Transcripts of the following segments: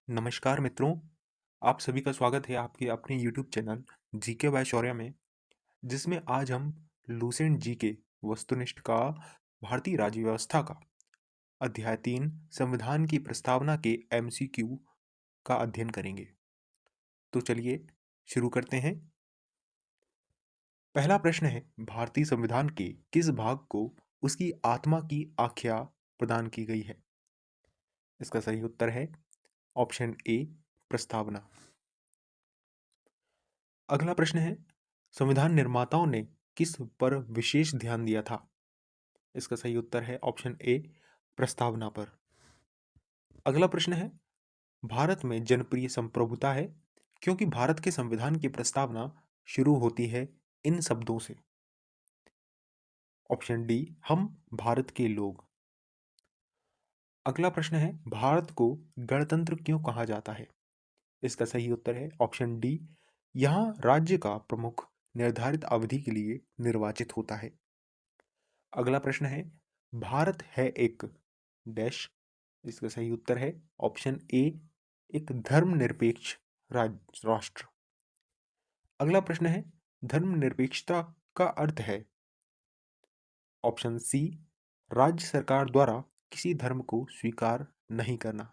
नमस्कार मित्रों, आप सभी का स्वागत है आपके अपने यूट्यूब चैनल जीके बाय शौर्य में, जिसमें आज हम लूसेंट जीके वस्तुनिष्ठ का भारतीय राज्य व्यवस्था का अध्याय 3 संविधान की प्रस्तावना के एमसीक्यू का अध्ययन करेंगे। तो चलिए शुरू करते हैं। पहला प्रश्न है, भारतीय संविधान के किस भाग को उसकी आत्मा की आख्या प्रदान की गई है? इसका सही उत्तर है ऑप्शन ए, प्रस्तावना। अगला प्रश्न है, संविधान निर्माताओं ने किस पर विशेष ध्यान दिया था? इसका सही उत्तर है ऑप्शन ए, प्रस्तावना पर। अगला प्रश्न है, भारत में जनप्रिय संप्रभुता है क्योंकि भारत के संविधान की प्रस्तावना शुरू होती है इन शब्दों से। ऑप्शन डी, हम भारत के लोग। अगला प्रश्न है, भारत को गणतंत्र क्यों कहा जाता है? इसका सही उत्तर है ऑप्शन डी, यहाँ राज्य का प्रमुख निर्धारित अवधि के लिए निर्वाचित होता है। अगला प्रश्न है, भारत है एक डैश। इसका सही उत्तर है ऑप्शन ए, एक धर्मनिरपेक्ष राष्ट्र। अगला प्रश्न है, धर्मनिरपेक्षता का अर्थ है ऑप्शन सी, राज्य सरकार द्वारा किसी धर्म को स्वीकार नहीं करना।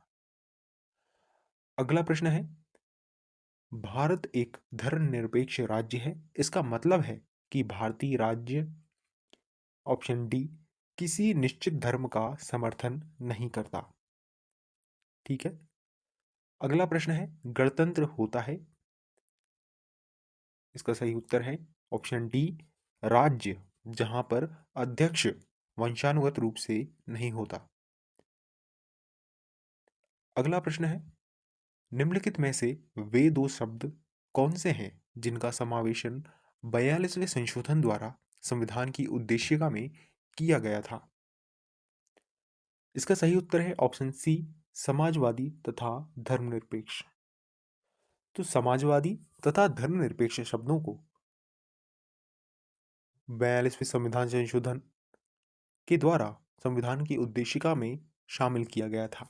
अगला प्रश्न है, भारत एक धर्मनिरपेक्ष राज्य है, इसका मतलब है कि भारतीय राज्य ऑप्शन डी, किसी निश्चित धर्म का समर्थन नहीं करता। ठीक है। अगला प्रश्न है, गणतंत्र होता है? इसका सही उत्तर है ऑप्शन डी, राज्य जहां पर अध्यक्ष वंशानुगत रूप से नहीं होता। अगला प्रश्न है, निम्नलिखित में से वे दो शब्द कौन से हैं जिनका समावेशन 42वें संशोधन द्वारा संविधान की उद्देशिका में किया गया था? इसका सही उत्तर है ऑप्शन सी, समाजवादी तथा धर्मनिरपेक्ष। तो समाजवादी तथा धर्मनिरपेक्ष शब्दों को 42वें संविधान संशोधन के द्वारा संविधान की उद्देशिका में शामिल किया गया था।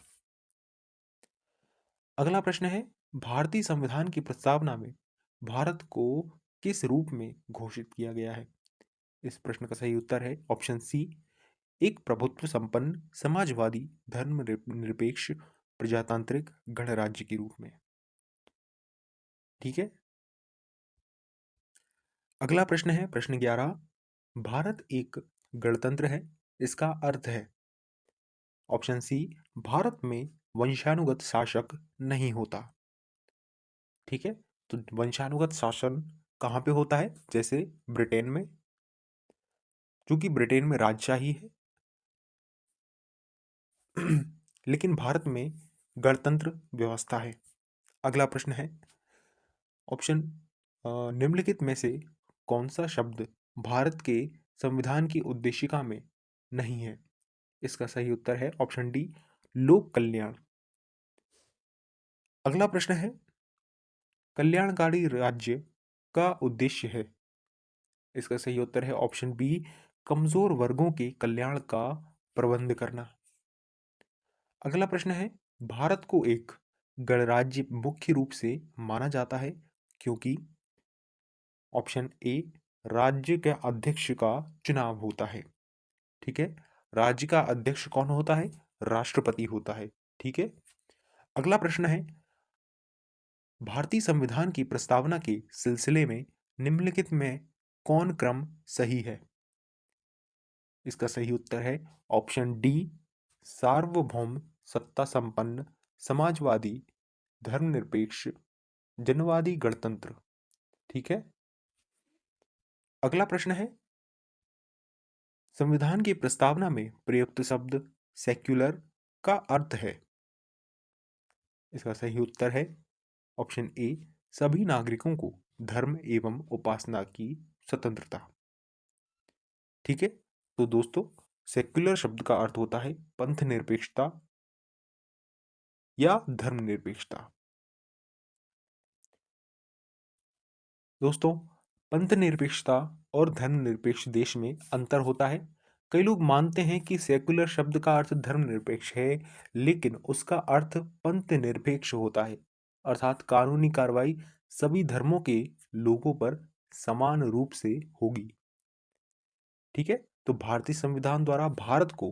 अगला प्रश्न है, भारतीय संविधान की प्रस्तावना में भारत को किस रूप में घोषित किया गया है? इस प्रश्न का सही उत्तर है ऑप्शन सी, एक प्रभुत्व संपन्न समाजवादी धर्मनिरपेक्ष प्रजातांत्रिक गणराज्य के रूप में। ठीक है। अगला प्रश्न है प्रश्न 11, भारत एक गणतंत्र है, इसका अर्थ है ऑप्शन सी, भारत में वंशानुगत शासक नहीं होता। ठीक है। तो वंशानुगत शासन कहाँ पे होता है? जैसे ब्रिटेन में, क्योंकि ब्रिटेन में राजशाही है लेकिन भारत में गणतंत्र व्यवस्था है। अगला प्रश्न है ऑप्शन निम्नलिखित में से कौन सा शब्द भारत के संविधान की उद्देशिका में नहीं है? इसका सही उत्तर है ऑप्शन डी, लोक कल्याण। अगला प्रश्न है, कल्याणकारी राज्य का उद्देश्य है? इसका सही उत्तर है ऑप्शन बी, कमजोर वर्गों के कल्याण का प्रबंध करना। अगला प्रश्न है, भारत को एक गणराज्य मुख्य रूप से माना जाता है क्योंकि ऑप्शन ए, राज्य के अध्यक्ष का चुनाव होता है। ठीक है। राज्य का अध्यक्ष कौन होता है? राष्ट्रपति होता है। ठीक है। अगला प्रश्न है, भारतीय संविधान की प्रस्तावना के सिलसिले में निम्नलिखित में कौन क्रम सही है? इसका सही उत्तर है ऑप्शन डी, सार्वभौम सत्ता संपन्न समाजवादी धर्मनिरपेक्ष जनवादी गणतंत्र। ठीक है। अगला प्रश्न है, संविधान की प्रस्तावना में प्रयुक्त शब्द सेक्युलर का अर्थ है? इसका सही उत्तर है ऑप्शन ए, सभी नागरिकों को धर्म एवं उपासना की स्वतंत्रता। ठीक है। तो दोस्तों, सेक्युलर शब्द का अर्थ होता है पंथ निरपेक्षता या धर्मनिरपेक्षता। दोस्तों, पंथ निरपेक्षता और धर्मनिरपेक्ष देश में अंतर होता है। कई लोग मानते हैं कि सेकुलर शब्द का अर्थ धर्मनिरपेक्ष है, लेकिन उसका अर्थ पंथ निरपेक्ष होता है, अर्थात कानूनी कार्रवाई सभी धर्मों के लोगों पर समान रूप से होगी। ठीक है, तो भारतीय संविधान द्वारा भारत को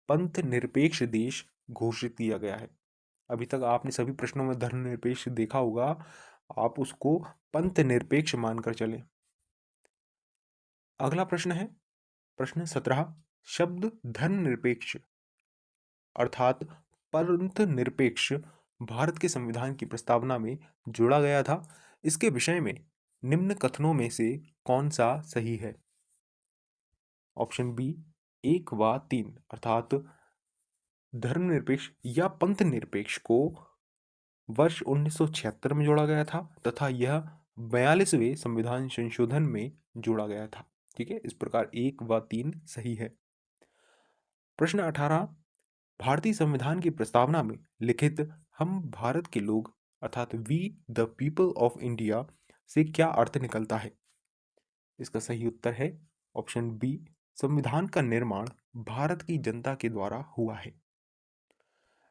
पंथ निरपेक्ष देश घोषित किया गया है। अभी तक आपने सभी प्रश्नों में धर्मनिरपेक्ष देखा होगा, आप उसको पंथ निरपेक्ष मानकर चलें। अगला प्रश्न है प्रश्न 17। शब्द धर्मनिरपेक्ष अर्थात पंथ निरपेक्ष भारत के संविधान की प्रस्तावना में जोड़ा गया था। इसके विषय में निम्न कथनों में से कौन सा सही है? ऑप्शन बी 1 व 3 अर्थात धर्मनिरपेक्ष या पंथ निरपेक्ष को वर्ष 1976 में जोड़ा गया था तथा यह 42वें संविधान संशोधन में जोड़ा गया था। ठीक है, इस प्रकार 1 व 3 सही है। प्रश्न 18। भारतीय संविधान की प्रस्तावना में लिखित हम भारत के लोग अर्थात we the people of India से क्या अर्थ निकलता है? इसका सही उत्तर है ऑप्शन बी संविधान का निर्माण भारत की जनता के द्वारा हुआ है।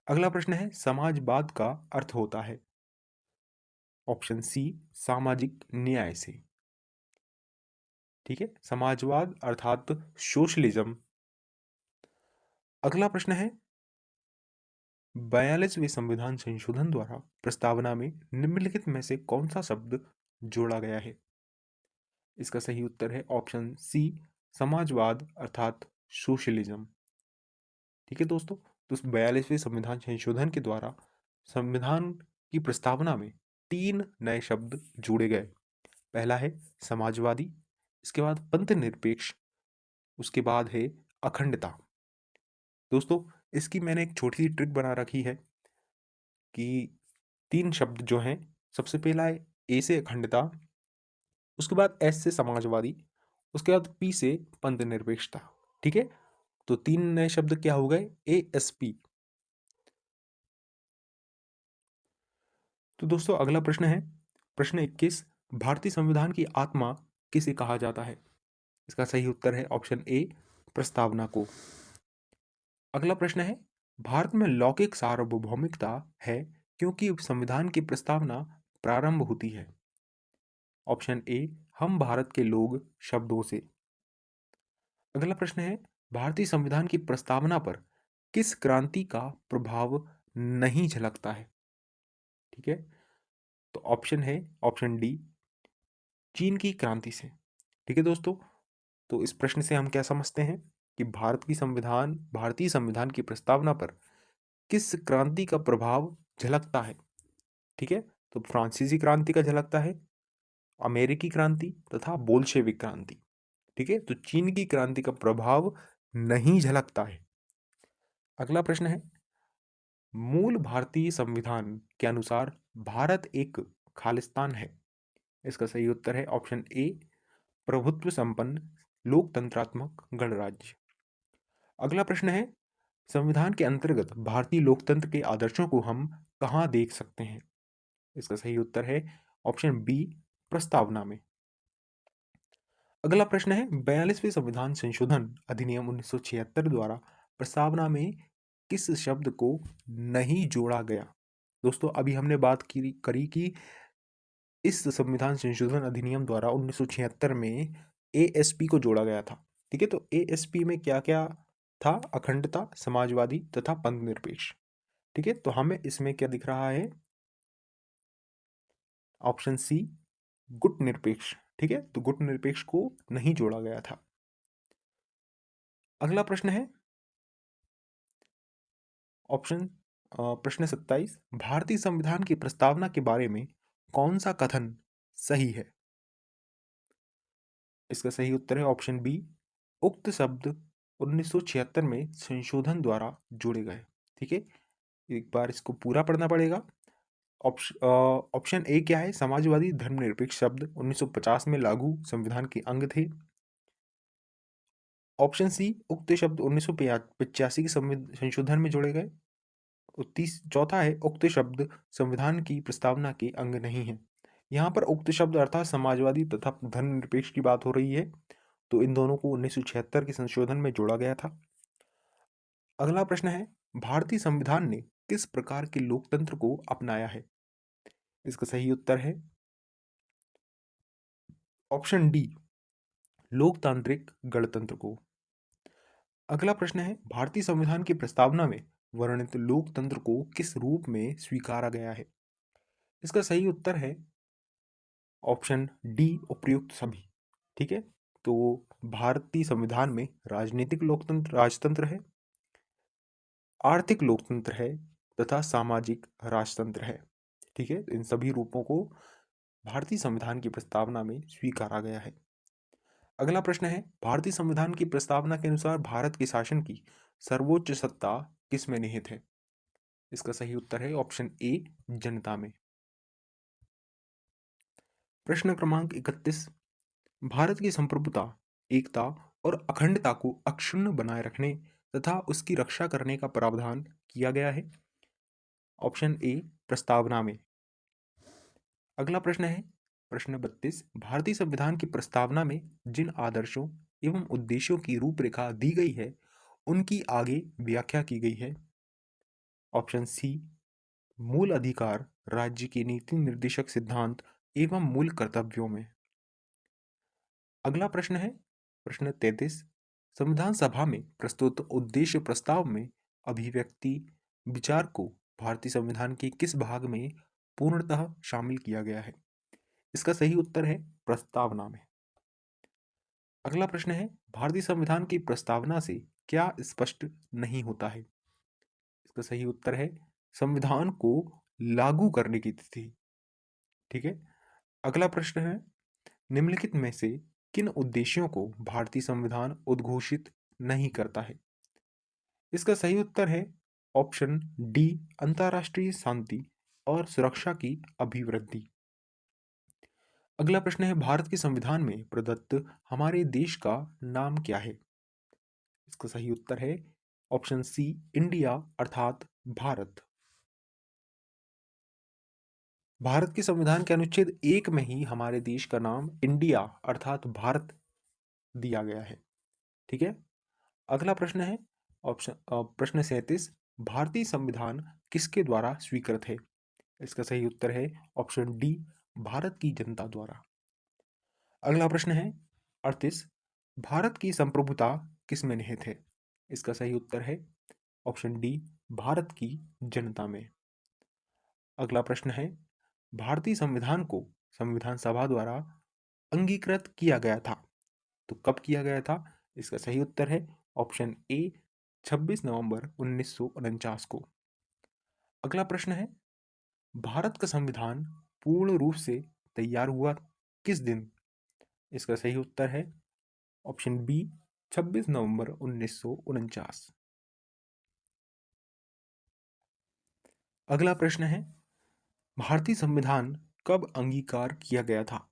अगला प्रश्न है समाजवाद का अर्थ होता है। ऑप्शन सी सामाजिक न्याय से। ठीक है, समाजवाद अर्थात सोशलिज्म। अगला प्रश्न है 42वें संविधान संशोधन द्वारा प्रस्तावना में निम्नलिखित में से कौन सा शब्द जोड़ा गया है? इसका सही उत्तर है ऑप्शन सी समाजवाद अर्थात सोशलिज्म। ठीक है दोस्तों, तो 42वें संविधान संशोधन के द्वारा संविधान की प्रस्तावना में 3 नए शब्द जोड़े गए। पहला है समाजवादी, इसके बाद पंथ निरपेक्ष, उसके बाद है अखंडता। दोस्तों, इसकी मैंने एक छोटी सी ट्रिक बना रखी है कि 3 शब्द जो हैं, सबसे पहला है ए से अखंडता, उसके बाद एस से समाजवादी, उसके बाद पी से पंथ निरपेक्षता। ठीक है, तो 3 नए शब्द क्या हो गए? ASP। तो दोस्तों अगला प्रश्न है प्रश्न 21। भारतीय संविधान की आत्मा किसे कहा जाता है? इसका सही उत्तर है ऑप्शन ए प्रस्तावना को। अगला प्रश्न है भारत में लौकिक सार्वभौमिकता है क्योंकि संविधान की प्रस्तावना प्रारंभ होती है। ऑप्शन ए हम भारत के लोग शब्दों से। अगला प्रश्न है भारतीय संविधान की प्रस्तावना पर किस क्रांति का प्रभाव नहीं झलकता है? ठीक है, तो ऑप्शन है ऑप्शन डी चीन की क्रांति से। ठीक है दोस्तों, तो इस प्रश्न से हम क्या समझते हैं कि भारतीय संविधान की प्रस्तावना पर किस क्रांति का प्रभाव झलकता है? ठीक है, तो फ्रांसीसी क्रांति का झलकता है, अमेरिकी क्रांति तथा बोल्शेविक क्रांति। ठीक है, तो चीन की क्रांति का प्रभाव नहीं झलकता है। अगला प्रश्न है मूल भारतीय संविधान के अनुसार भारत एक खालिस्तान है। इसका सही उत्तर है ऑप्शन ए प्रभुत्व संपन्न लोकतंत्रात्मक गणराज्य। अगला प्रश्न है संविधान के अंतर्गत भारतीय लोकतंत्र के आदर्शों को हम कहाँ देख सकते हैं? इसका सही उत्तर है ऑप्शन बी प्रस्तावना में। अगला प्रश्न है 42वें संविधान संशोधन अधिनियम 1976 द्वारा प्रस्तावना में किस शब्द को नहीं जोड़ा गया? दोस्तों अभी हमने बात करी कि इस संविधान संशोधन अधिनियम द्वारा 1976 में ASP को जोड़ा गया था। ठीक है, तो ASP में क्या क्या था? अखंडता, समाजवादी तथा पंथ निरपेक्ष। ठीक है, तो हमें इसमें क्या दिख रहा है? ऑप्शन सी गुट निरपेक्ष। ठीक है, तो गुट निरपेक्ष को नहीं जोड़ा गया था। अगला प्रश्न है प्रश्न 27। भारतीय संविधान की प्रस्तावना के बारे में कौन सा कथन सही है? इसका सही उत्तर है ऑप्शन बी उक्त शब्द 1976 में संशोधन द्वारा जोड़े गए। ठीक है, एक बार इसको पूरा पढ़ना पड़ेगा। ऑप्शन ए क्या है? समाजवादी धर्मनिरपेक्ष शब्द 1950 में लागू संविधान के अंग थे। ऑप्शन सी उक्त शब्द 1985 के संशोधन में जोड़े गए। चौथा है उक्त शब्द संविधान की प्रस्तावना के अंग नहीं है। यहाँ पर उक्त शब्द अर्थात समाजवादी तथा धर्मनिरपेक्ष की बात हो रही है। तो इन दोनों को 1976 के संशोधन में जोड़ा गया था। अगला प्रश्न है, भारतीय संविधान ने किस प्रकार के लोकतंत्र को अपनाया है? इसका सही उत्तर है ऑप्शन डी, लोकतांत्रिक गणतंत्र को। अगला प्रश्न है, भारतीय संविधान की प्रस्तावना में वर्णित लोकतंत्र को किस रूप में स्वीकारा गया है? इसका सही उत्तर है ऑप्शन डी, उपर्युक्त सभी। ठीक है, तो भारतीय संविधान में राजनीतिक लोकतंत्र राजतंत्र है, आर्थिक लोकतंत्र है तथा सामाजिक राजतंत्र है। ठीक है, इन सभी रूपों को भारतीय संविधान की प्रस्तावना में स्वीकारा गया है। अगला प्रश्न है, भारतीय संविधान की प्रस्तावना के अनुसार भारत के शासन की सर्वोच्च सत्ता किस में निहित है? इसका सही उत्तर है ऑप्शन ए, जनता में। प्रश्न क्रमांक 31, भारत की संप्रभुता, एकता और अखंडता को अक्षुण्ण बनाए रखने तथा उसकी रक्षा करने का प्रावधान किया गया है। ऑप्शन ए, प्रस्तावना में। अगला प्रश्न है प्रश्न 32, भारतीय संविधान की प्रस्तावना में जिन आदर्शों एवं उद्देश्यों की रूपरेखा दी गई है उनकी आगे व्याख्या की गई है। ऑप्शन सी, मूल अधिकार, राज्य के नीति निर्देशक सिद्धांत एवं मूल कर्तव्यों में। अगला प्रश्न है प्रश्न 33, संविधान सभा में प्रस्तुत उद्देश्य प्रस्ताव में अभिव्यक्ति विचार को भारतीय संविधान के किस भाग में पूर्णतः शामिल किया गया है? इसका सही उत्तर है प्रस्तावना में। अगला प्रश्न है, भारतीय संविधान की प्रस्तावना से क्या स्पष्ट नहीं होता है? इसका सही उत्तर है संविधान को लागू करने की तिथि। ठीक है, अगला प्रश्न है, निम्नलिखित में से किन उद्देश्यों को भारतीय संविधान उद्घोषित नहीं करता है? इसका सही उत्तर है ऑप्शन डी, अंतर्राष्ट्रीय शांति और सुरक्षा की अभिवृद्धि। अगला प्रश्न है, भारत के संविधान में प्रदत्त हमारे देश का नाम क्या है? इसका सही उत्तर है ऑप्शन सी, इंडिया अर्थात भारत। भारत के संविधान के अनुच्छेद 1 में ही हमारे देश का नाम इंडिया अर्थात भारत दिया गया है। ठीक है, अगला प्रश्न है प्रश्न 37, भारतीय संविधान किसके द्वारा स्वीकृत है? इसका सही उत्तर है ऑप्शन डी, भारत की जनता द्वारा। अगला प्रश्न है 38, भारत की संप्रभुता किस में निहित है? इसका सही उत्तर है ऑप्शन डी, भारत की जनता में। अगला प्रश्न है, भारतीय संविधान को संविधान सभा द्वारा अंगीकृत किया गया था, तो कब किया गया था? इसका सही उत्तर है ऑप्शन ए, 26 नवंबर 1949 को। अगला प्रश्न है, भारत का संविधान पूर्ण रूप से तैयार हुआ किस दिन? इसका सही उत्तर है ऑप्शन बी, 26 नवंबर 1949। अगला प्रश्न है, भारतीय संविधान कब अंगीकार किया गया था?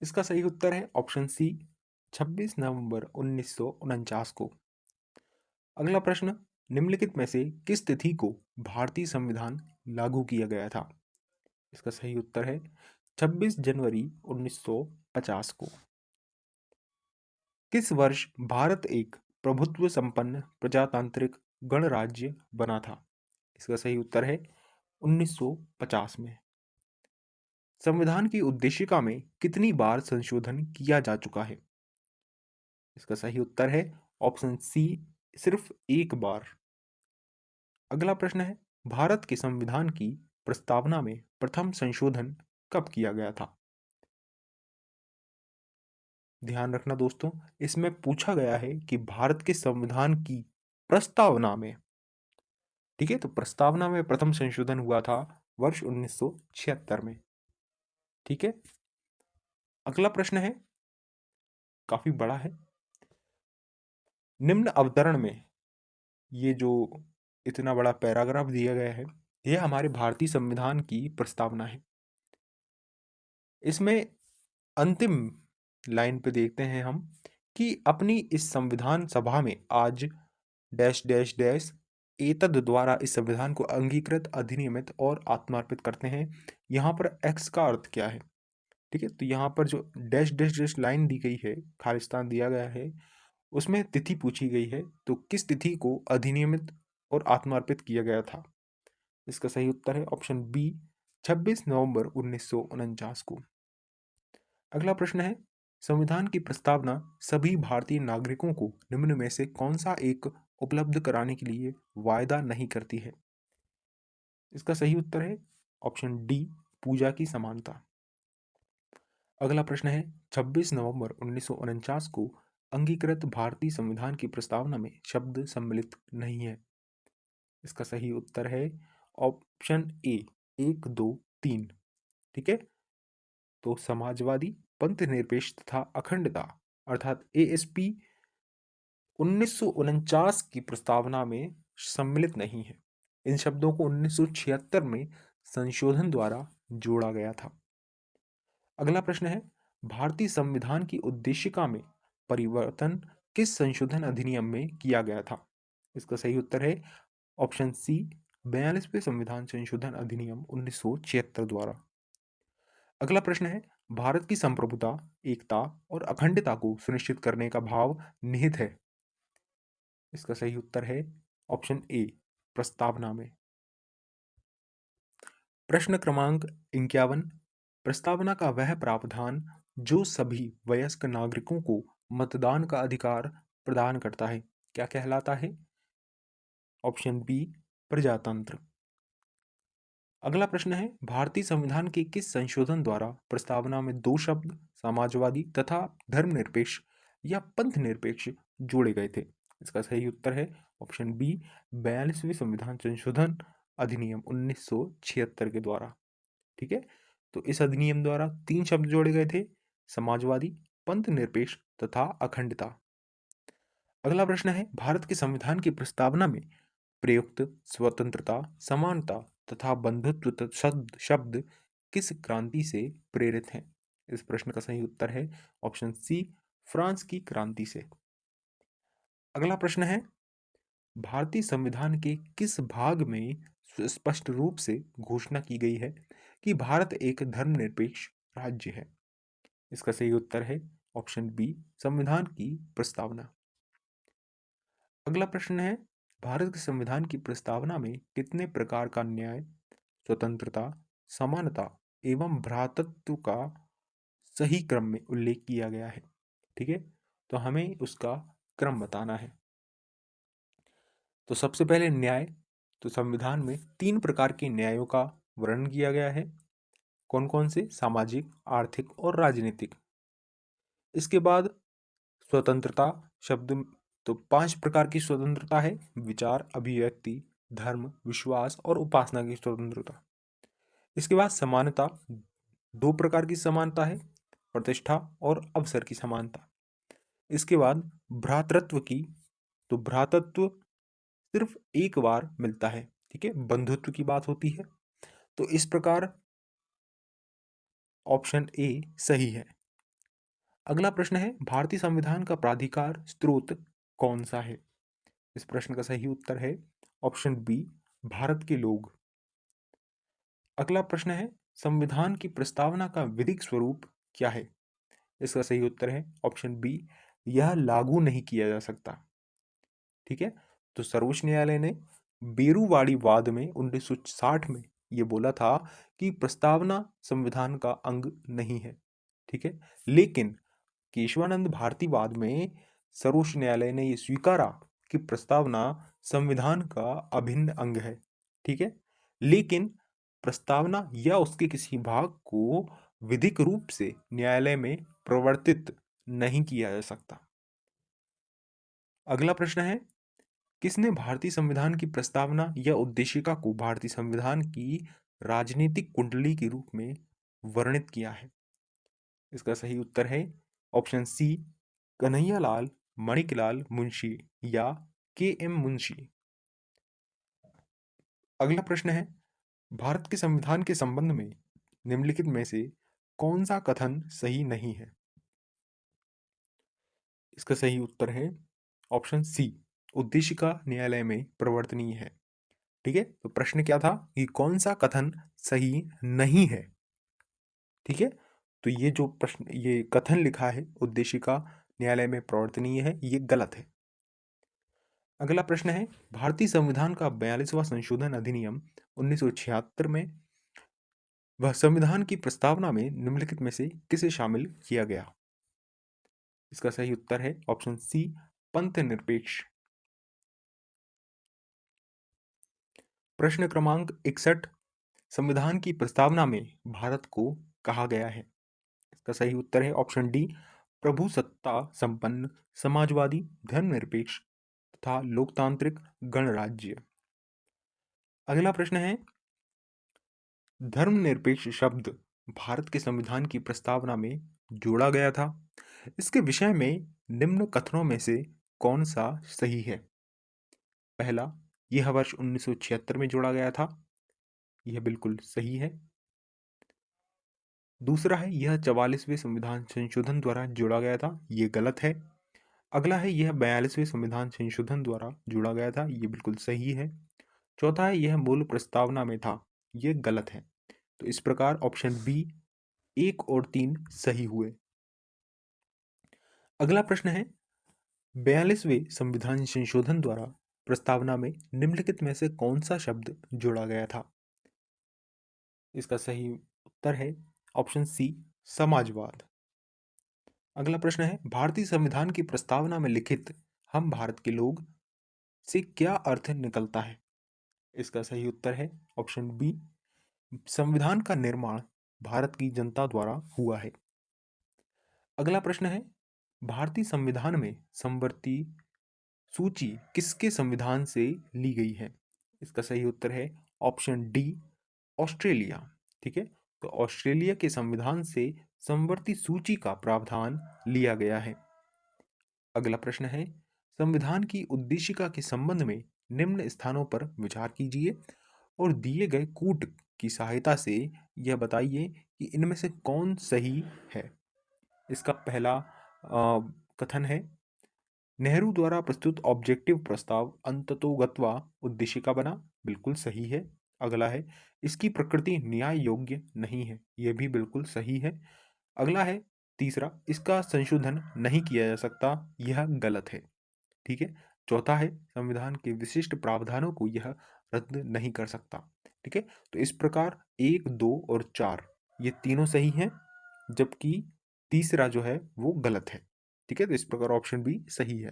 इसका सही उत्तर है ऑप्शन सी, 26 नवंबर 1949 को। अगला प्रश्न, निम्नलिखित में से किस तिथि को भारतीय संविधान लागू किया गया था? इसका सही उत्तर है 26 जनवरी 1950 को। किस वर्ष भारत एक प्रभुत्व संपन्न प्रजातांत्रिक गणराज्य बना था? इसका सही उत्तर है 1950 में। संविधान की उद्देशिका में कितनी बार संशोधन किया जा चुका है? इसका सही उत्तर है ऑप्शन सी, सिर्फ एक बार। अगला प्रश्न है, भारत के संविधान की प्रस्तावना में प्रथम संशोधन कब किया गया था? ध्यान रखना दोस्तों, इसमें पूछा गया है कि भारत के संविधान की प्रस्तावना में। ठीक है, तो प्रस्तावना में प्रथम संशोधन हुआ था वर्ष 1976 में। ठीक है, अगला प्रश्न है, काफी बड़ा है। निम्न अवतरण में ये जो इतना बड़ा पैराग्राफ दिया गया है, यह हमारे भारतीय संविधान की प्रस्तावना है। इसमें अंतिम लाइन पे देखते हैं हम कि अपनी इस संविधान सभा में आज डैश डैश डैश एतद द्वारा इस संविधान को अंगीकृत, अधिनियमित और आत्मार्पित करते हैं। यहाँ पर एक्स का अर्थ क्या है? ठीक है, तो यहाँ पर जो डैश डैश डैश लाइन दी गई है, खालिस्तान दिया गया है, उसमें तिथि पूछी गई है, तो किस तिथि को अधिनियमित और आत्मार्पित किया गया था? इसका सही उत्तर है ऑप्शन बी, 26 नवंबर 1949 को। अगला प्रश्न है, संविधान की प्रस्तावना सभी भारतीय नागरिकों को निम्न में से कौन सा एक उपलब्ध कराने के लिए वायदा नहीं करती है? इसका सही उत्तर है ऑप्शन डी, पूजा की समानता। अगला प्रश्न है, 26 नवंबर 1949 को अंगीकृत भारतीय संविधान की प्रस्तावना में शब्द सम्मिलित नहीं है। इसका सही उत्तर है ऑप्शन ए, 1, 2, 3। ठीक है, तो समाजवादी, पंथ निरपेक्ष तथा अखंडता अर्थात एएसपी 1949 की प्रस्तावना में सम्मिलित नहीं है। इन शब्दों को 1976 में संशोधन द्वारा जोड़ा गया था। अगला प्रश्न है, भारतीय संविधान की उद्देशिका में परिवर्तन किस संशोधन अधिनियम में किया गया था? इसका सही उत्तर है ऑप्शन सी, 42वें संविधान संशोधन अधिनियम 1976 द्वारा। अगला प्रश्न है, भारत की संप्रभुता, एकता और अखंडता को सुनिश्चित करने का भाव निहित है। इसका सही उत्तर है ऑप्शन ए, प्रस्तावना में। प्रश्न क्रमांक 51, प्रस्तावना का वह प्रावधान जो सभी वयस्क नागरिकों को मतदान का अधिकार प्रदान करता है क्या कहलाता है? ऑप्शन बी, प्रजातंत्र। अगला प्रश्न है, भारतीय संविधान के किस संशोधन द्वारा प्रस्तावना में दो शब्द समाजवादी तथा धर्मनिरपेक्ष या पंथ निरपेक्ष जोड़े गए थे? इसका सही उत्तर है ऑप्शन बी, 42वें संविधान संशोधन अधिनियम 1976 के द्वारा। ठीक है, तो इस अधिनियम द्वारा तीन शब्द जोड़े गए थे, समाजवादी, पंथ निरपेक्ष तथा अखंडता। अगला प्रश्न है, भारत के संविधान की प्रस्तावना में प्रयुक्त स्वतंत्रता, समानता तथा बंधुत्व शब्द शब्द किस क्रांति से प्रेरित हैं? इस प्रश्न का सही उत्तर है ऑप्शन सी, फ्रांस की क्रांति से। अगला प्रश्न है, भारतीय संविधान के किस भाग में स्पष्ट रूप से घोषणा की गई है कि भारत एक धर्मनिरपेक्ष राज्य है? इसका सही उत्तर है ऑप्शन बी, संविधान की प्रस्तावना। अगला प्रश्न है, भारत के संविधान की प्रस्तावना में कितने प्रकार का न्याय, स्वतंत्रता, समानता एवं भ्रातृत्व का सही क्रम में उल्लेख किया गया है? ठीक है, तो हमें उसका क्रम बताना है। तो सबसे पहले न्याय, तो संविधान में तीन प्रकार के न्यायों का वर्णन किया गया है। कौन कौन से? सामाजिक, आर्थिक और राजनीतिक। इसके बाद स्वतंत्रता शब्द, तो पांच प्रकार की स्वतंत्रता है, विचार, अभिव्यक्ति, धर्म, विश्वास और उपासना की स्वतंत्रता। इसके बाद समानता, दो प्रकार की समानता है, प्रतिष्ठा और अवसर की समानता। इसके बाद भ्रातृत्व की, तो भ्रातृत्व सिर्फ एक बार मिलता है, ठीक है, बंधुत्व की बात होती है। तो इस प्रकार ऑप्शन ए सही है। अगला प्रश्न है, भारतीय संविधान का प्राधिकार स्रोत कौन सा है? इस प्रश्न का सही उत्तर है ऑप्शन बी, भारत के लोग। अगला प्रश्न है, संविधान की प्रस्तावना का विधिक स्वरूप क्या है? इसका सही उत्तर है ऑप्शन बी, यह लागू नहीं किया जा सकता। ठीक है, तो सर्वोच्च न्यायालय ने बेरुवाड़ी वाद में 1960 में ये बोला था कि प्रस्तावना संविधान का अंग नहीं है। ठीक है, लेकिन केशवानंद भारतीवाद में सर्वोच्च न्यायालय ने यह स्वीकारा कि प्रस्तावना संविधान का अभिन्न अंग है। ठीक है, लेकिन प्रस्तावना या उसके किसी भाग को विधिक रूप से न्यायालय में प्रवर्तित नहीं किया जा सकता। अगला प्रश्न है, किसने भारतीय संविधान की प्रस्तावना या उद्देशिका को भारतीय संविधान की राजनीतिक कुंडली के रूप में वर्णित किया है? इसका सही उत्तर है ऑप्शन सी, कन्हैयालाल मणिकलाल मुंशी या के एम मुंशी। अगला प्रश्न है, भारत के संविधान के संबंध में निम्नलिखित में से कौन सा कथन सही नहीं है? इसका सही उत्तर है ऑप्शन सी, उद्देशिका न्यायालय में प्रवर्तनीय है। ठीक है, तो प्रश्न क्या था कि कौन सा कथन सही नहीं है? ठीक है, तो ये जो प्रश्न, ये कथन लिखा है उद्देशिका न्यायालय में प्रवर्तनीय है, ये गलत है। अगला प्रश्न है, भारतीय संविधान का 42वां संशोधन अधिनियम 1976 में वह संविधान की प्रस्तावना में निम्नलिखित में से किसे शामिल किया गया? इसका सही उत्तर है ऑप्शन सी, पंथ निरपेक्ष। प्रश्न क्रमांक 61, संविधान की प्रस्तावना में भारत को कहा गया है? इसका सही उत्तर है ऑप्शन डी, प्रभुसत्ता संपन्न, समाजवादी, धर्मनिरपेक्ष तथा लोकतांत्रिक गणराज्य। अगला प्रश्न है, धर्मनिरपेक्ष शब्द भारत के संविधान की प्रस्तावना में जोड़ा गया था। इसके विषय में निम्न कथनों में से कौन सा सही है? पहला, यह वर्ष 1976 में जोड़ा गया था, यह बिल्कुल सही है। दूसरा है, यह 44वें संविधान संशोधन द्वारा जोड़ा गया था, ये गलत है। अगला है, यह 42वें संविधान संशोधन द्वारा जोड़ा गया था, ये बिल्कुल सही है। चौथा है, यह मूल प्रस्तावना में था, ये गलत है। तो इस प्रकार ऑप्शन बी 1 और 3 सही हुए। अगला प्रश्न है, 42वें संविधान संशोधन द्वारा प्रस्तावना में निम्नलिखित में से कौन सा शब्द जोड़ा गया था? इसका सही उत्तर है ऑप्शन सी, समाजवाद। अगला प्रश्न है, भारतीय संविधान की प्रस्तावना में लिखित हम भारत के लोग से क्या अर्थ निकलता है? इसका सही उत्तर है ऑप्शन बी, संविधान का निर्माण भारत की जनता द्वारा हुआ है। अगला प्रश्न है, भारतीय संविधान में समवर्ती सूची किसके संविधान से ली गई है? इसका सही उत्तर है ऑप्शन डी, ऑस्ट्रेलिया। ठीक है, तो ऑस्ट्रेलिया के संविधान से समवर्ती सूची का प्रावधान लिया गया है। अगला प्रश्न है, संविधान की उद्देशिका के संबंध में निम्न स्थानों पर विचार कीजिए और दिए गए कूट की सहायता से यह बताइए कि इनमें से कौन सही है। इसका पहला कथन है, नेहरू द्वारा प्रस्तुत ऑब्जेक्टिव प्रस्ताव अंततोगत्वा उद्देशिका बना, बिल्कुल सही है। अगला है, इसकी प्रकृति न्याय योग्य नहीं है, यह भी बिल्कुल सही है। अगला है तीसरा, इसका संशोधन नहीं किया जा सकता, यह गलत है। ठीक है। चौथा है, संविधान के विशिष्ट प्रावधानों को यह रद्द नहीं कर सकता। ठीक है, तो इस प्रकार 1, 2 और 4 ये तीनों सही हैं, जबकि तीसरा जो है वो गलत है। ठीक है, तो इस प्रकार ऑप्शन बी सही है।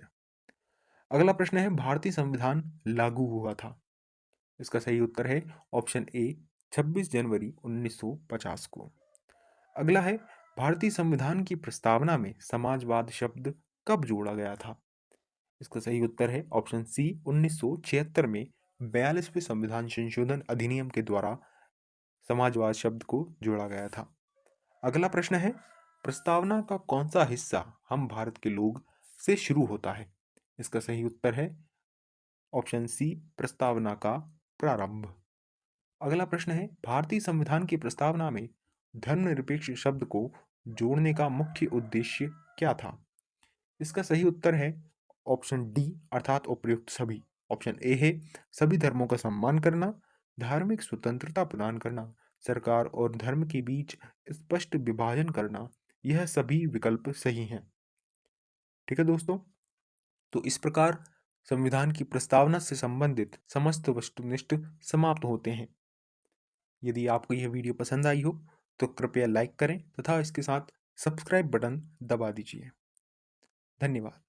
अगला प्रश्न है, भारतीय संविधान लागू हुआ था? इसका सही उत्तर है ऑप्शन ए, 26 जनवरी 1950 को। अगला है, भारतीय संविधान की प्रस्तावना में समाजवाद शब्द कब जोड़ा गया था? इसका सही उत्तर है ऑप्शन सी, 1976 में 42वें संविधान संशोधन अधिनियम के द्वारा समाजवाद शब्द को जोड़ा गया था। अगला प्रश्न है, प्रस्तावना का कौन सा हिस्सा हम भारत के लोग से शुरू होता है? इसका सही उत्तर है ऑप्शन सी, प्रस्तावना का प्रारंभ। अगला प्रश्न है, भारतीय संविधान की प्रस्तावना में धर्मनिरपेक्ष शब्द को जोड़ने का मुख्य उद्देश्य क्या था? इसका सही उत्तर है ऑप्शन डी, अर्थात उपयुक्त सभी। ऑप्शन ए है, सभी धर्मों का सम्मान करना, धार्मिक स्वतंत्रता प्रदान करना, सरकार और धर्म के बीच स्पष्ट विभाजन करना। यह सभी विकल्प सही हैं। ठीक है दोस्तों, तो इस प्रकार संविधान की प्रस्तावना से संबंधित समस्त वस्तुनिष्ठ समाप्त होते हैं। यदि आपको यह वीडियो पसंद आई हो तो कृपया लाइक करें तथा इसके साथ सब्सक्राइब बटन दबा दीजिए। धन्यवाद।